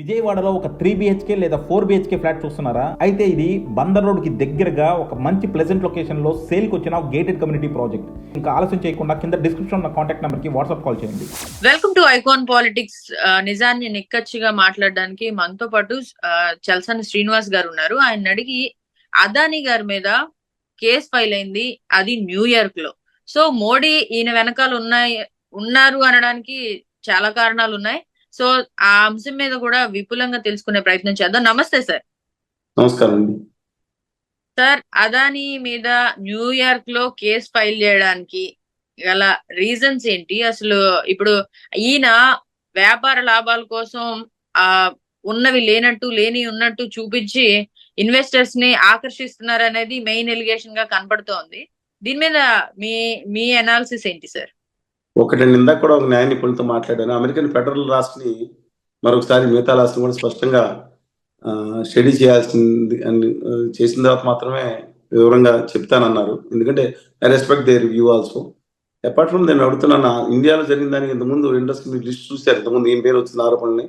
విజయవాడలో ఒక 3 BHK లేదా 4 BHK ఫ్లాట్ చూస్తున్నారా? అయితే ఇది బందర్ రోడ్ కి దగ్గరగా ఒక మంచి ప్లెజెంట్ లొకేషన్ లో సేల్ కి వచ్చిన గేటెడ్ కమ్యూనిటీ ప్రాజెక్ట్. ఇంకా ఆలస్యం చేయకుండా కింద డిస్క్రిప్షన్ ఉన్న కాంటాక్ట్ నెంబర్ కి వాట్సాప్ కాల్ చేయండి. Welcome to icon politics. నిజాన్ని నిక్కచ్చిగా మాట్లాడడానికి మనతో పాటు చల్సాని శ్రీనివాస్ గారు ఉన్నారు. ఆయన అడిగి అదానీ గారి మీద కేసు ఫైల్ అయింది, అది న్యూయార్క్ లో. సో మోడీ ఈయన వెనకాల ఉన్నారు అనడానికి చాలా కారణాలు ఉన్నాయి. సో ఆ అంశం మీద కూడా విపులంగా తెలుసుకునే ప్రయత్నం చేద్దాం. నమస్తే సార్. నమస్కారం సార్, అదానీ మీద న్యూయార్క్ లో కేసు ఫైల్ చేయడానికి గల రీజన్స్ ఏంటి? అసలు ఇప్పుడు ఈయన వ్యాపార లాభాల కోసం ఉన్నవి లేనట్టు లేని ఉన్నట్టు చూపించి ఇన్వెస్టర్స్ ని ఆకర్షిస్తున్నారు అనేది మెయిన్ ఎలిగేషన్ గా కనపడుతోంది. దీని మీద మీ అనాలిసిస్ ఏంటి సార్? ఒకటి ఇందాక కూడా ఒక న్యాయ నిపుణులతో మాట్లాడాను. అమెరికన్ ఫెడరల్ రాష్ట్రని మరొకసారి మిగతా రాష్ట్రం కూడా స్పష్టంగా స్టడీ చేయాల్సింది అని చేసిన తర్వాత మాత్రమే వివరంగా చెప్తానన్నారు. ఎందుకంటే I respect their view also. Apart from నేను అడుగుతున్నాను, ఇండియాలో జరిగిన దానికి ఇంతకుముందు ఇండస్ట్రీ మీరు లిస్ట్ చూశారు, ఇంతకుముందు ఈయన పేరు వచ్చిన ఆరోపణని.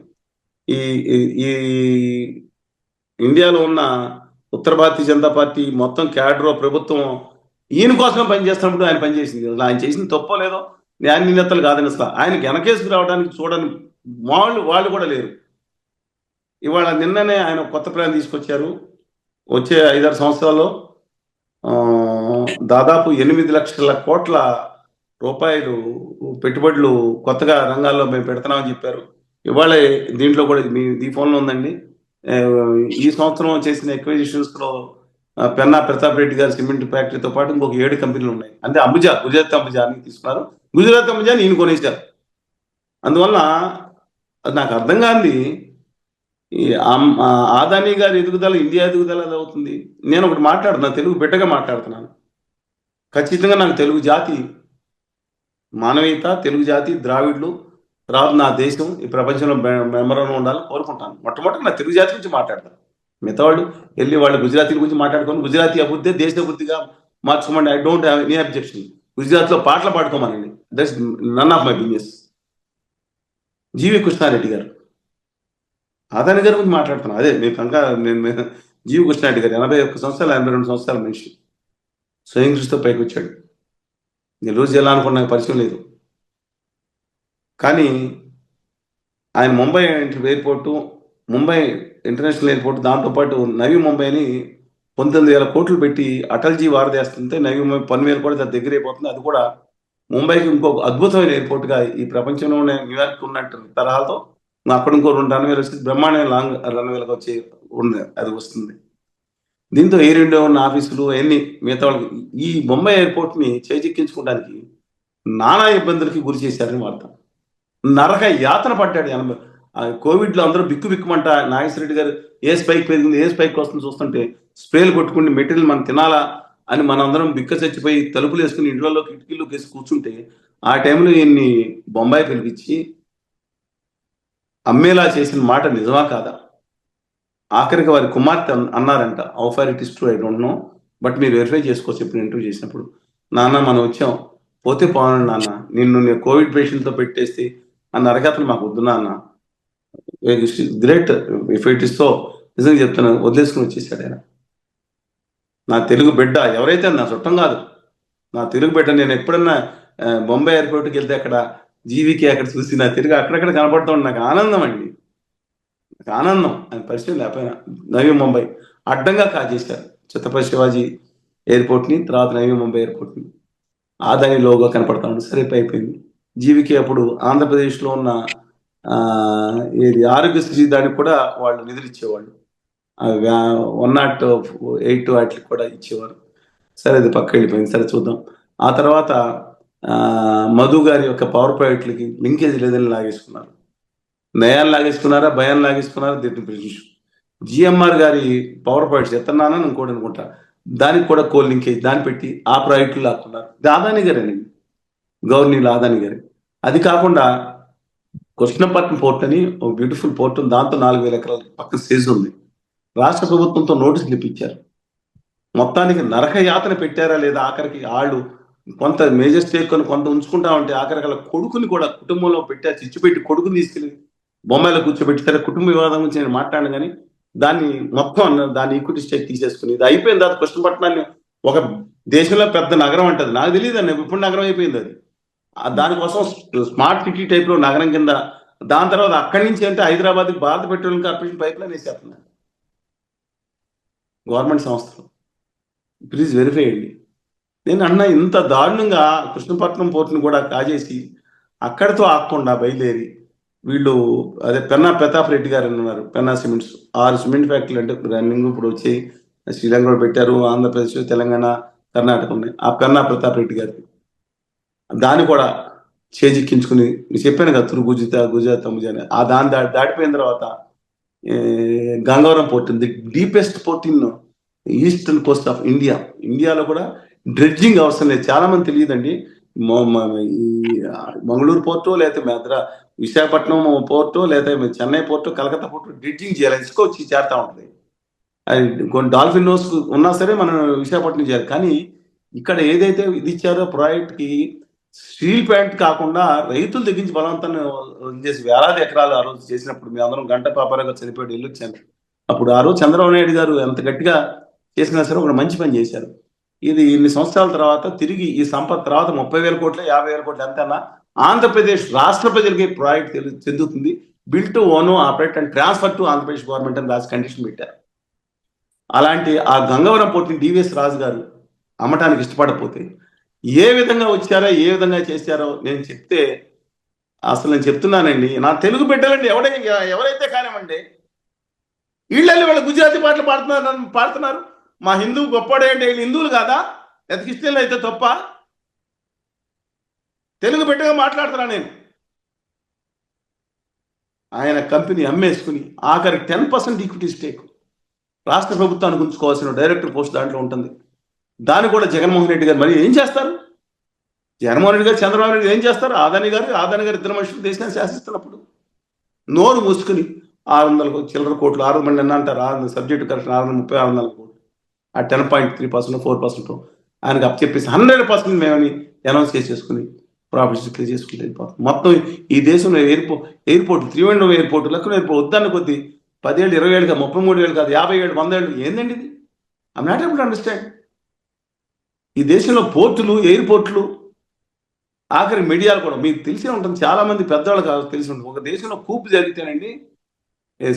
ఈ ఇండియాలో ఉన్న ఉత్తర భారతీయ జనతా పార్టీ మొత్తం క్యాడరో ప్రభుత్వం ఈయన కోసం పనిచేస్తున్నప్పుడు ఆయన పనిచేసింది. ఆయన చేసిన తప్పో లేదో న్యాయనేతలు కాదని అసలు ఆయన వెనకేసుకు రావడానికి చూడని వాళ్ళు కూడా లేరు. ఇవాళ నిన్ననే ఆయన కొత్త ప్లాన్ తీసుకొచ్చారు. వచ్చే 5-6 సంవత్సరాల్లో దాదాపు 8 లక్షల కోట్ల రూపాయలు పెట్టుబడులు కొత్తగా రంగాల్లో మేము పెడుతున్నామని చెప్పారు. ఇవాళ దీంట్లో కూడా ఈ ఫోన్లో ఉందండి. ఈ సంవత్సరం చేసిన ఎక్విజిషన్స్ లో పెన్నా ప్రతాప్ రెడ్డి గారి సిమెంట్ ఫ్యాక్టరీతో పాటు ఇంకొక 7 కంపెనీలు ఉన్నాయి. అంటే గుజరాత్ అంబుజాని తీసుకున్నారు. గుజరాత్ అంబుజాని ఈయన కొనేశారు. అందువల్ల అది నాకు అర్థం కాంది. ఈ అదానీ గారి ఎదుగుదల, ఇండియా ఎదుగుదల అది అవుతుంది. నేను ఒకటి మాట్లాడుతున్నాను, తెలుగు బిడ్డగా మాట్లాడుతున్నాను. ఖచ్చితంగా నాకు తెలుగు జాతి మానవీయత, తెలుగు జాతి, ద్రావిడ్లు, తర్వాత నా దేశం ఈ ప్రపంచంలో మెమరంలో ఉండాలని కోరుకుంటాను. మొట్టమొదటి నా తెలుగు జాతి గురించి మాట్లాడతాను. మిగతా వాళ్ళు వెళ్ళి వాళ్ళు గుజరాతీ గురించి మాట్లాడుకొని గుజరాతీ అభివృద్ధి దేశ అభివృద్ధిగా మార్చుకోమండి. I don't have any objection. గుజరాత్లో పాటలు పాడుకోమనండి, that's none of my business. జీవి కృష్ణారెడ్డి గారు, అదానీ గారి గురించి మాట్లాడుతున్నాను. అదే మీకు ఇంకా నేను జీవి కృష్ణారెడ్డి గారు 81 సంవత్సరాలు 82 సంవత్సరాల మనిషి, స్వయం కృషితో పైకి వచ్చాడు. నెల్లూరు జిల్లా అనుకున్న పరిచయం లేదు. కానీ ఆయన Mumbai airport, Mumbai international airport, దాంతోపాటు నవీ ముంబైని 19,000 కోట్లు పెట్టి అటల్జీ వారదేస్తుంటే నవీ ముంబై 10,000 కూడా దగ్గర అయిపోతుంది. అది కూడా ముంబైకి ఇంకొక అద్భుతమైన ఎయిర్పోర్ట్గా ఈ ప్రపంచంలోనే న్యూయార్క్ ఉన్నట్టు తరహాతో అక్కడ ఇంకో 2 రన్వేలు వచ్చి బ్రహ్మాండమైన లాంగ్ రన్వేలకు వచ్చి అది వస్తుంది. దీంతో ఎయిర్ ఇండియా ఉన్న ఆఫీసులు అవన్నీ మిగతా వాళ్ళకి ఈ ముంబై ఎయిర్పోర్ట్ని చేజిక్కించుకోవడానికి నానా ఇబ్బందులకి గురి చేశారని వార్త. నరక యాతన పడ్డాడు. కోవిడ్లో అందరూ బిక్కుమంట నాగేశ్వరరెడ్డి గారు ఏ స్పైక్ పెరిగింది, ఏ స్పైక్ వస్తుంది చూస్తుంటే స్ప్రేలు కొట్టుకుని మెటీరియల్ మనం తినాలా అని మనందరం బిక్క చచ్చిపోయి తలుపులు వేసుకుని ఇంట్లో కిటికీలు వేసి కూర్చుంటే ఆ టైంలో ఈయన్ని బొంబాయి పిలిపించి అమ్మేలా చేసిన మాట నిజమా కాదా? ఆఖరికి వారి కుమార్తె అన్నారంట, how far it is true I don't know, but మీరు వెరిఫై చేసుకోవచ్చు. ఇప్పుడు ఇంటర్వ్యూ చేసినప్పుడు, నాన్న మనం వచ్చాం, పోతే పోనండి నాన్న, నేను కోవిడ్ పేషెంట్తో పెట్టేస్తే అన్న అరగతలు మాకు వద్దు నాన్న, great if it is so, నిజంగా చెప్తున్నాను, వదిలేసుకుని వచ్చేసాడు ఆయన. నా తెలుగు బిడ్డ, ఎవరైతే నా చుట్టం కాదు, నా తెలుగు బిడ్డ. నేను ఎప్పుడన్నా బొంబాయి ఎయిర్పోర్ట్కి వెళ్తే అక్కడ జీవికి అక్కడ చూసి నా తెలుగు అక్కడక్కడ కనపడుతూ ఉండి నాకు ఆనందం అండి, నాకు ఆనందం. ఆయన పరిచయం లేకపోయినా నవీ ముంబై అడ్డంగా కాజేశారు. ఛత్రపతి శివాజీ ఎయిర్పోర్ట్ని, తర్వాత నవీ ముంబై ఎయిర్పోర్ట్ని ఆదాని లోగా కనపడతా ఉంది. సరే అయిపోయింది. జీవికి అప్పుడు ఆంధ్రప్రదేశ్లో ఉన్న ఏది ఆరోగ్యశ్రీ దానికి కూడా వాళ్ళు నిధులు ఇచ్చేవాళ్ళు, 108 వాటికి కూడా ఇచ్చేవారు. సరే అది పక్క వెళ్ళిపోయింది. సరే చూద్దాం. ఆ తర్వాత మధు గారి యొక్క పవర్ ప్రాజెక్టులకి లింకేజ్ లేదని లాగేసుకున్నారు. నయాన్ని లాగేసుకున్నారా, భయాన్ని లాగేసుకున్నారా, దీన్ని పిలిచి జిఎంఆర్ గారి పవర్ ప్రాజెక్ట్స్ ఎత్తన్నానని ఇంకోటి అనుకుంటా, దానికి కూడా కోల్ లింకేజ్ దాన్ని పెట్టి ఆ ప్రాజెక్టులు లాక్కున్నారు. ఇది ఆదాని గారు అండి, గవర్నీలు ఆదాని గారి. అది కాకుండా కృష్ణపట్నం పోర్ట్ అని ఒక బ్యూటిఫుల్ పోర్ట్ ఉంది, దాంతో 4,000 ఎకరాల పక్కన సేజ్ ఉంది. రాష్ట్ర ప్రభుత్వంతో నోటీసులు ఇప్పించారు. మొత్తానికి నరక యాతన పెట్టారా లేదా? ఆఖరికి వాళ్ళు కొంత మేజర్ స్టేక్ కొని కొంత ఉంచుకుంటా ఉంటే ఆఖరికి కొడుకుని కూడా కుటుంబంలో పెట్టారు, చిచ్చుపెట్టి కొడుకుని తీసుకెళ్ళి బొమ్మాయిలో కూర్చోబెట్టి సరే కుటుంబ వివాదం గురించి నేను మాట్లాడను కానీ దాన్ని మొత్తం దాన్ని ఈక్విటీ స్టేక్ తీసేసుకుని ఇది అయిపోయిన తర్వాత కృష్ణపట్నాన్ని ఒక దేశంలో పెద్ద నగరం అంటది, నాకు తెలియదు అండి ఇప్పుడు నగరం అయిపోయింది అది. దానికోసం స్మార్ట్ సిటీ టైప్ లో నగరం కింద, దాని తర్వాత అక్కడి నుంచి అంటే Hyderabad Bharat petroleum corporation pipeline వేసేస్తున్నారు గవర్నమెంట్ సంస్థలు. ప్లీజ్ వెరిఫై అండి. నేను అన్న ఇంత దారుణంగా కృష్ణపట్నం పోర్టును కూడా కాజేసి అక్కడితో ఆగకుండా బయలుదేరి వీళ్ళు అదే పెన్నా ప్రతాప్ రెడ్డి గారు ఉన్నారు, పెన్నా సిమెంట్స్ 6 సిమెంట్ ఫ్యాక్టరీలు అంటే రన్నింగ్ ఇప్పుడు వచ్చి శ్రీలంకలో పెట్టారు, ఆంధ్రప్రదేశ్, తెలంగాణ, కర్ణాటక ఉన్నాయి. ఆ పెన్నా ప్రతాప్ రెడ్డి గారికి దాన్ని కూడా చేజిక్కించుకుని చెప్పాను కదా గుజరాత్ అని ఆ దాన్ని దాటిపోయిన తర్వాత Gangavaram port, the deepest port in eastern Coast of India. ఇండియాలో కూడా డ్రెడ్జింగ్ అవసరం లేదు, చాలా మంది తెలియదండి. ఈ మంగళూరు పోర్టు లేకపోతే విశాఖపట్నం పోర్టు లేకపోతే Chennai port, Calcutta port dredging చేయాలి, ఇసుక వచ్చి చేరుతా ఉంటుంది. అది కొన్ని డాల్ఫిన్ నోస్ ఉన్నా సరే మనం విశాఖపట్నం చేయాలి. కానీ ఇక్కడ ఏదైతే ఇది ఇచ్చారో ప్రాజెక్ట్ కి స్టీల్ ప్లాంట్ కాకుండా రైతులు తగ్గించి బలవంతాన్ని చేసి వేలాది ఎకరాలు ఆ రోజు చేసినప్పుడు మీ అందరం గంట పాపారాగా చనిపోయాడు వెళ్ళొచ్చాను. అప్పుడు ఆ రోజు చంద్రబాబు నాయుడు గారు ఎంత గట్టిగా చేసినా సరే ఒక మంచి పని చేశారు. ఇది ఇన్ని సంవత్సరాల తర్వాత తిరిగి ఈ సంపద తర్వాత 30,000 కోట్లు 50,000 కోట్లు ఎంతన్నా ఆంధ్రప్రదేశ్ రాష్ట్ర ప్రజలకి ప్రాజెక్ట్ చెందుతుంది. Bill to own operate and transfer to Andhra Pradesh government అని రాసి కండిషన్ పెట్టారు. అలాంటి ఆ గంగవరం పోర్టుని డివిఎస్ రాజు గారు అమ్మటానికి ఇష్టపడకపోతే ఏ విధంగా వచ్చారో ఏ విధంగా చేశారో నేను చెప్తే అసలు నేను చెప్తున్నానండి, నా తెలుగు బిడ్డలండి ఎవరైతే కానివ్వండి వీళ్ళని వాళ్ళు గుజరాతీ పాటలు పాడుతున్నారు. మా హిందూ గొప్పడే అంటే వీళ్ళు హిందువులు కాదా, లేదా క్రిస్టియన్లు అయితే తప్ప? తెలుగు బిడ్డగా మాట్లాడుతున్నా నేను. ఆయన కంపెనీ అమ్మేసుకుని ఆఖరికి 10% ఈక్విటీ స్టేక్ రాష్ట్ర ప్రభుత్వానికి ఉంచుకోవాల్సిన డైరెక్టర్ పోస్ట్ దాంట్లో ఉంటుంది. దాన్ని కూడా జగన్మోహన్ రెడ్డి గారు మరి ఏం చేస్తారు? జగన్మోహన్ రెడ్డి గారు చంద్రబాబు నాయుడు ఏం చేస్తారు? ఆదాని గారు ఇద్దరు మనుషులు దేశాన్ని శాసిస్తున్నప్పుడు నోరు మూసుకుని 600 చిల్లర కోట్లు 600 మంది అన్న అంటారు, సబ్జెక్టు కరెక్షన్ 630 కోట్లు, ఆ 10.3% 4% ఆయనకు అప్పచెప్పేసి 100% మేమని అనౌన్స్ చేసేసుకుని ప్రాఫిట్స్ డిక్లేర్ చేసుకుని వెళ్ళిపోతాం. మొత్తం ఈ దేశంలో ఎయిర్పోర్ట్ త్రివేంద్రం ఎయిర్పోర్ట్ లెక్కన ఎయిర్పోర్ట్ వద్దన్న కొద్ది 10 ఏళ్ళు 20 ఏళ్ళు కాదు 33 ఏళ్ళు కాదు 50 ఏళ్ళు 100 ఏళ్ళు ఏందండి ఇది? I not able to understand. ఈ దేశంలో పోర్టులు ఎయిర్పోర్ట్లు ఆఖరి మీడియాలు కూడా మీకు తెలిసే ఉంటుంది, చాలా మంది పెద్దవాళ్ళు కాదు తెలిసి ఉంటుంది. ఒక దేశంలో కూపు జరిగితేనండి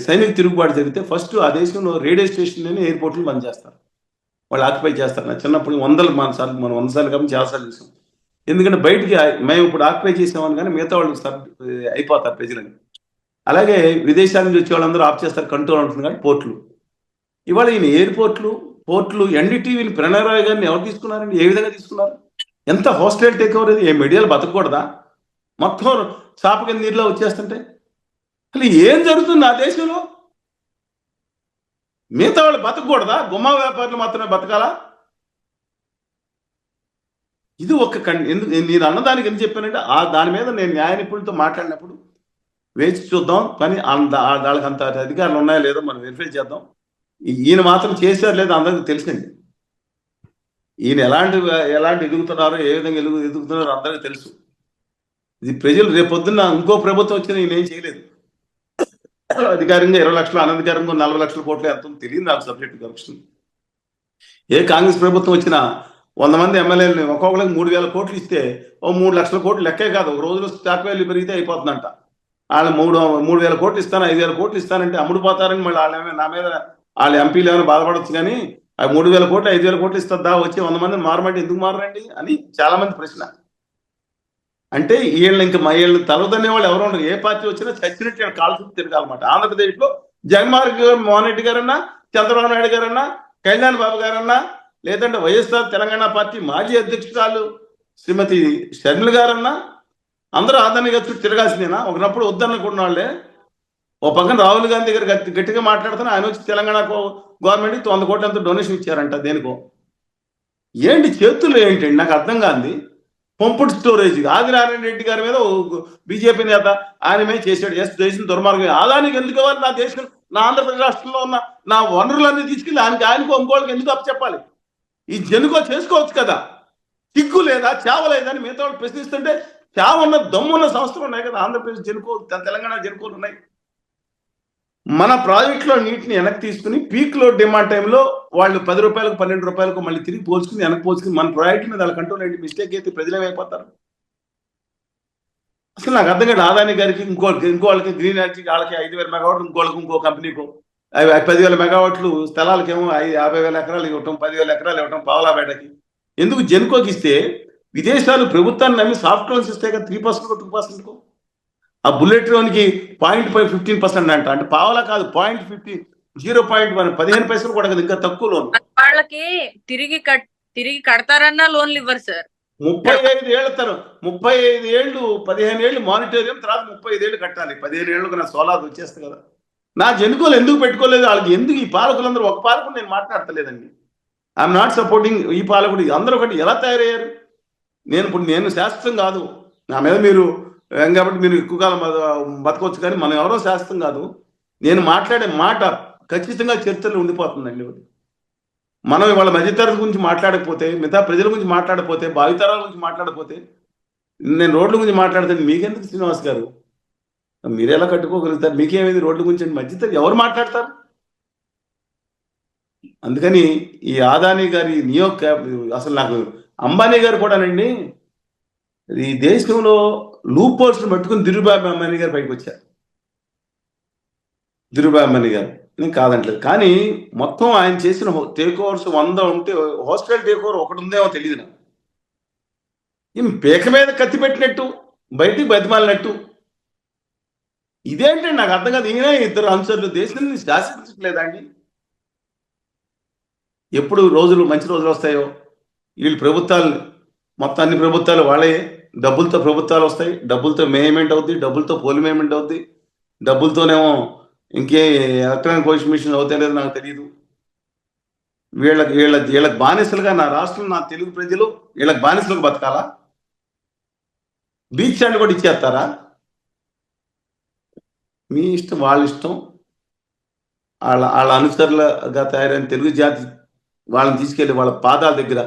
సైనిక తిరుగుబాటు జరిగితే ఫస్ట్ ఆ దేశంలో రేడియో స్టేషన్లోనే ఎయిర్పోర్ట్లు బంద్ చేస్తారు, వాళ్ళు ఆక్యుపై చేస్తారు. నా చిన్నప్పుడు 100 సార్లు కాబట్టి చాలాసార్లు చూసాం. ఎందుకంటే బయటికి మేము ఇప్పుడు ఆక్యుపై చేసామని కానీ మిగతా వాళ్ళు అయిపోతారు ప్రజలని. అలాగే విదేశాల నుంచి వచ్చే వాళ్ళందరూ ఆఫ్ చేస్తారు, కంట్రోల్ ఉంటుంది. కానీ పోర్ట్లు ఇవాళ ఈయన పోర్ట్లు ఎన్డీటీవీని ప్రణయరాయ్ గారిని ఎవరు తీసుకున్నారండి? ఏ విధంగా తీసుకున్నారు? ఎంత హోస్టైల్ టేక్ ఓవర్ ఇది? ఏ మీడియాలు బతకూడదా? మొత్తం చాప కింద నీరులో వచ్చేస్తుంటే అసలు ఏం జరుగుతుంది ఆ దేశంలో? మిగతా వాళ్ళు బతకూడదా? గుమ్మా వ్యాపారులు మాత్రమే బతకాలా? ఇది ఎందుకు నేను అన్నదానికి ఎందుకు చెప్పానంటే దాని మీద నేను న్యాయ నిపుణులతో మాట్లాడినప్పుడు వేచి చూద్దాం, కానీ వాళ్ళకి అంత అధికారులు ఉన్నాయో లేదో మనం వెరిఫై చేద్దాం. ఈయన మాత్రం చేశారు లేదో అందరికీ తెలిసింది. ఈయన ఎలాంటి ఎదుగుతున్నారో ఏ విధంగా ఎదుగుతున్నారో అందరికీ తెలుసు. ఇది ప్రజలు రేపొద్దున్న ఇంకో ప్రభుత్వం వచ్చినా ఈయన ఏం చేయలేదు. అధికారంగా 20 లక్షలు, అనధికారంగా 40 లక్షల కోట్లు ఎంత తెలియదు నాకు సబ్జెక్ట్ కరప్షన్. ఏ కాంగ్రెస్ ప్రభుత్వం వచ్చినా 100 మంది ఎమ్మెల్యేలని ఒక్కొక్కరికి 3,000 కోట్లు ఇస్తే 3 లక్షల కోట్లు లెక్కే కాదు. ఒక రోజులో స్టాక్ వాల్యూ పెరిగితే అయిపోతుందంట. వాళ్ళు 3,000 కోట్లు ఇస్తాను 5,000 కోట్లు ఇస్తానంటే అమ్ముడుపోతారని మళ్ళీ నా మీద వాళ్ళ ఎంపీలు ఏమైనా బాధపడవచ్చు. కానీ 3,000 కోట్లు 5,000 కోట్లు ఇస్తుందా వచ్చి 100 మందిని మారమంటే ఎందుకు మారండి అని చాలా మంది ప్రశ్న. అంటే వీళ్ళని తలదనే వాళ్ళు ఎవరు ఉండరు. ఏ పార్టీ వచ్చినా చచ్చినట్టు కాలు చుట్టూ తిరగాలన్నమాట. ఆంధ్రప్రదేశ్లో జగన్మోహన్ రెడ్డి గారన్నా, చంద్రబాబు నాయుడు గారన్నా, కళ్యాణ్ బాబు గారన్నా, లేదంటే వైఎస్ఆర్ తెలంగాణ పార్టీ మాజీ అధ్యక్షురాలు శ్రీమతి షర్మిల గారన్నా అందరూ ఆదాని గారి చుట్టూ తిరగాల్సిందేనా? ఒకనప్పుడు వద్దనుకున్న వాళ్ళే. ఓ పక్కన రాహుల్ గాంధీ గారు గట్టిగా మాట్లాడుతున్నా ఆయన వచ్చి తెలంగాణ గవర్నమెంట్కి 100 కోట్ల ఎంతో డొనేషన్ ఇచ్చారంట. దేనికో ఏంటి చేతుల్లో ఏంటండి నాకు అర్థం కాంది. పంపుడు స్టోరేజ్ ఆదినారాయణ రెడ్డి గారి మీద బీజేపీ నేత ఆయన మీద చేశాడు. దేశం దుర్మార్గం. ఆదానికి ఎందుకు ఇవ్వాలి? నా దేశం నా ఆంధ్రప్రదేశ్ రాష్ట్రంలో ఉన్న నా వనరులన్నీ తీసుకెళ్ళి ఆయనకు ఇంకోళ్ళకి ఎందుకు అప్పచెప్పాలి? ఈ జనుకో చేసుకోవచ్చు కదా, సిగ్గు లేదా, చావ లేదా అని మిగతా వాళ్ళు ప్రశ్నిస్తుంటే చావ ఉన్న దమ్మున్న సంస్థలు ఉన్నాయి కదా. ఆంధ్రప్రదేశ్ జనుకో, తెలంగాణ జనుకోలు ఉన్నాయి. మన ప్రాజెక్టులో నీటిని వెనక్కి తీసుకుని పీక్ లో డిమాండ్ టైంలో వాళ్ళు 10 రూపాయలకు 12 రూపాయలకు మళ్ళీ తిరిగి పోల్చుకుని వెనక్కి పోల్చుకుని మన ప్రాజెక్ట్ మీద వాళ్ళ కంట్రోల్ ఏంటి మిస్టేక్ అయితే ప్రజలు ఏమైపోతారు? అసలు నాకు అర్థం కాదు. ఆదాని గారికి ఇంకోళ్ళకి గ్రీన్ ఎనర్జీకి వాళ్ళకి 5,000 మెగావాట్లు, ఇంకోళ్ళకి ఇంకో కంపెనీకో 10,000 మెగావాట్లు స్థలాలకేమో 50,000 ఎకరాలు ఇవ్వటం, 10,000 ఎకరాలు ఇవ్వటం పావలాబేటకి. ఎందుకు జెన్కోకి ఇస్తే విదేశాలు ప్రభుత్వాన్ని నమ్మి సాఫ్ట్ లోన్స్ ఇస్తే కదా 3% 2%. ఆ బుల్లెట్ లోన్కి 0.15% అంట, అంటే పావలా కాదు 0.15 0.1 15 పైసలు కూడా కదా, ఇంకా తక్కువ లోన్. వాళ్ళకి తిరిగి కడతారన్నా లోన్లు ఇవ్వరు సార్. 35 ఏళ్ళ తరం 35 ఏళ్ళు 15 ఏళ్ళు మానిటోరియం, తర్వాత 35 ఏళ్ళు కట్టాలి. 15 ఏళ్ళకు నా సోలార్ వచ్చేస్తుంది కదా. నా జనుకోలు ఎందుకు పెట్టుకోలేదు? వాళ్ళకి ఎందుకు ఈ పాలకులందరూ ఒక పాలకుడు నేను మాట్లాడతలేదండి. ఐఎమ్ నాట్ సపోర్టింగ్ ఈ పాలకుడు. అందరూ ఒకటి ఎలా తయారయ్యారు? నేను శాశ్వతం కాదు, నా మీద మీరు కాబట్టి మీరు ఎక్కువ కాలం బతకొచ్చు, కానీ మనం ఎవరో శాశ్వతం కాదు. నేను మాట్లాడే మాట ఖచ్చితంగా చరిత్రలో ఉండిపోతుందండి. మనం ఇవాళ మధ్యతరగతి గురించి మాట్లాడకపోతే, మిగతా ప్రజల గురించి మాట్లాడకపోతే, భావితరాల గురించి మాట్లాడకపోతే, నేను రోడ్ల గురించి మాట్లాడతాను. మీకెందుకు శ్రీనివాస్ గారు? మీరు ఎలా కట్టుకోగలుగుతారు? మీకేమైంది రోడ్ల గురించి? మధ్యతరగతి ఎవరు మాట్లాడతారు? అందుకని ఈ ఆదాని గారి అసలు నాకు అంబానీ గారు కూడానండి, ఈ దేశంలో లూప్ హోల్స్ పట్టుకుని ధీరుభాయ్ అంబానీ గారు పైకి వచ్చారు. ధీరుభాయ్ అంబానీ గారు నేను కాదంటలేదు, కానీ మొత్తం ఆయన చేసిన టేక్ ఓవర్స్ 100 ఉంటే హాస్టల్ టేక్ ఓవర్ ఒకటి ఉందేమో తెలియదు నాకు. ఈయన పేక మీద కత్తి పెట్టినట్టు, బయటికి బతిమాలినట్టు. ఇదేంటండి నాకు అర్థం కాదు. ఈయన ఇద్దరు అనుచరులు దేశాన్ని శాసించట్లేదండి. ఎప్పుడు మంచి రోజులు వస్తాయో వీళ్ళు ప్రభుత్వాలు, మొత్తం అన్ని ప్రభుత్వాలు వాళ్ళే, డబ్బులతో ప్రభుత్వాలు వస్తాయి, డబ్బులతో మేమెంట్ అవుద్ది, డబ్బులతో పోలిమేమెంట్ అవుద్ది, డబ్బులతోనేమో ఇంకే ఎలక్ట్రానిక్ వాషింగ్ మిషన్ అవుతాయి లేదో నాకు తెలియదు. వీళ్ళకి బానిసలుగా నా రాష్ట్రం, నా తెలుగు ప్రజలు వీళ్ళకి బానిసలుగా బతకాలా? బీచ్ స్టాండ్ కూడా ఇచ్చేస్తారా? మీ ఇష్టం, వాళ్ళ ఇష్టం. వాళ్ళ అనుచరులుగా తయారైన తెలుగు జాతి వాళ్ళని తీసుకెళ్లి వాళ్ళ పాదాల దగ్గర,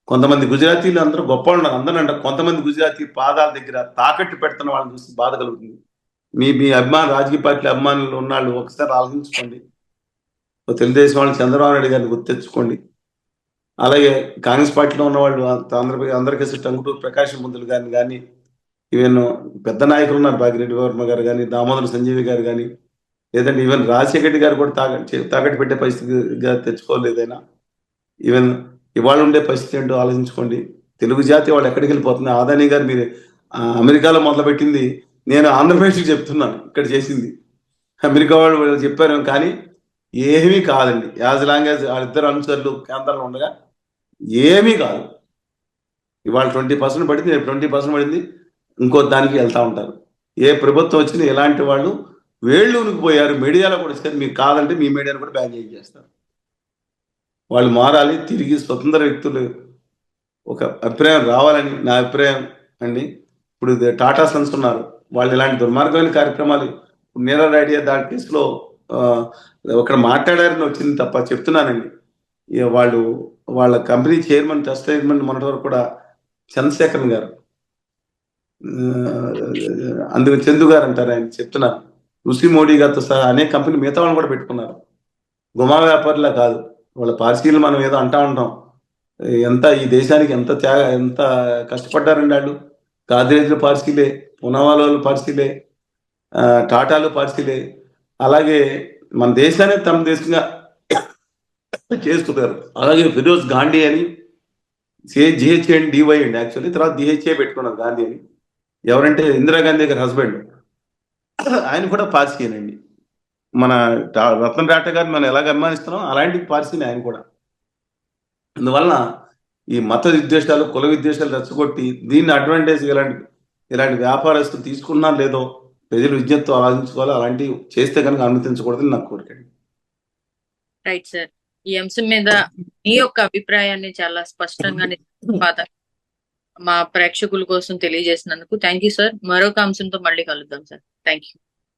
కొంతమంది గుజరాతీలు అందరూ గొప్ప ఉన్నారు, అందరూ అంటారు, కొంతమంది గుజరాతీ పాదాల దగ్గర తాకట్టు పెడుతున్న వాళ్ళని చూసి బాధ కలుగుతుంది. మీ రాజకీయ పార్టీల అభిమానులు ఉన్నాళ్ళు ఒకసారి ఆలోచించుకోండి. తెలుగుదేశం వాళ్ళు చంద్రబాబు నాయుడు గారిని గుర్తెచ్చుకోండి. అలాగే కాంగ్రెస్ పార్టీలో ఉన్నవాళ్ళు అందరికీ టంగుటూరు ప్రకాశం పంతులు గారిని కానీ, ఈవెన్ పెద్ద నాయకులు ఉన్నారు, భాగిరెడ్డి వర్మ గారు కానీ, దామోదర సంజీవి గారు కానీ, లేదంటే ఈవెన్ రాజశేఖర రెడ్డి గారు కూడా తాకట్టు పెట్టే పరిస్థితిగా తెచ్చుకోలేదైనా. ఈవెన్ ఇవాళ ఉండే పరిస్థితి ఏంటో ఆలోచించుకోండి. తెలుగు జాతి వాళ్ళు ఎక్కడికి వెళ్ళిపోతుంది? ఆదాని గారు మీరు అమెరికాలో మొదలుపెట్టింది, నేను ఆంధ్రప్రదేశ్కి చెప్తున్నాను ఇక్కడ చేసింది. అమెరికా వాళ్ళు చెప్పారు, కానీ ఏమీ కాదండి. యాజ్ లాంగ్ యాజ్ వాళ్ళిద్దరు అనుచరులు కేంద్రంలో ఉండగా ఏమీ కాదు. ఇవాళ 20% పడింది, రేపు 20% పడింది, ఇంకో దానికి వెళ్తా ఉంటారు. ఏ ప్రభుత్వం వచ్చినా ఎలాంటి వాళ్ళు వేళ్ళు ఉనికిపోయారు. మీడియాలో కూడా ఇస్తారు, మీకు కాదంటే మీ మీడియాను కూడా బ్యాన్ చేస్తారు. వాళ్ళు మారాలి, తిరిగి స్వతంత్ర వ్యక్తులు ఒక అభిప్రాయం రావాలని నా అభిప్రాయం అండి. ఇప్పుడు టాటా సన్స్ ఉన్నారు, వాళ్ళు ఇలాంటి దుర్మార్గమైన కార్యక్రమాలు, నీరవ్ రెడ్డి దాని కేసులో ఒకరు మాట్లాడారని వచ్చింది తప్ప, చెప్తున్నానండి. వాళ్ళ కంపెనీ చైర్మన్, ట్రస్ట్ చైర్మన్ మొన్నటి వరకు కూడా చంద్రశేఖరన్ గారు, అందుకు చందు గారు అంటారు, ఆయన చెప్తున్నారు. రుషి మోడీ గారితో సహా అనేక కంపెనీ మిగతా వాళ్ళని కూడా పెట్టుకున్నారు. గుమా వ్యాపారులా కాదు, వాళ్ళ పార్సీలు మనం ఏదో అంటా ఉంటాం, ఎంత ఈ దేశానికి ఎంత కష్టపడ్డారండి వాళ్ళు. గాద్రేజ్ల పార్సీలే, పునావాలో పార్సీలే, టాటాలు పార్సీలే. అలాగే మన దేశాన్ని తమ దేశంగా చేసుకున్నారు. అలాగే ఫిరోజ్ గాంధీ అని జిహెచ్ఏ అండ్ డివై అండి, యాక్చువల్లీ తర్వాత డిహెచ్ఏ పెట్టుకున్నారు గాంధీ అని. ఎవరంటే ఇందిరాగాంధీ గారి హస్బెండ్, ఆయన కూడా పార్సీనండి. మన రతన్ టాటా గారిని మనం ఎలాగ అభిమానిస్తున్నాం అలాంటి పార్సీని ఆయన కూడా. అందువలన ఈ మత విద్వేషాలు, కుల విద్వేషాలు రెచ్చగొట్టి దీన్ని అడ్వాంటేజ్ ఇలాంటి వ్యాపారస్తులు తీసుకున్నా లేదో ప్రజలు విజ్ఞతతో ఆలోచించుకోవాలి. అలాంటివి చేస్తే కనుక అనుమతించకూడదని నాకు కోరిక. రైట్ సార్, ఈ అంశం మీద మీ యొక్క అభిప్రాయాన్ని చాలా స్పష్టంగా మా ప్రేక్షకుల కోసం తెలియజేసినందుకు థ్యాంక్ యూ సార్. మరొక అంశంతో మళ్ళీ కలుద్దాం సార్. Thank you.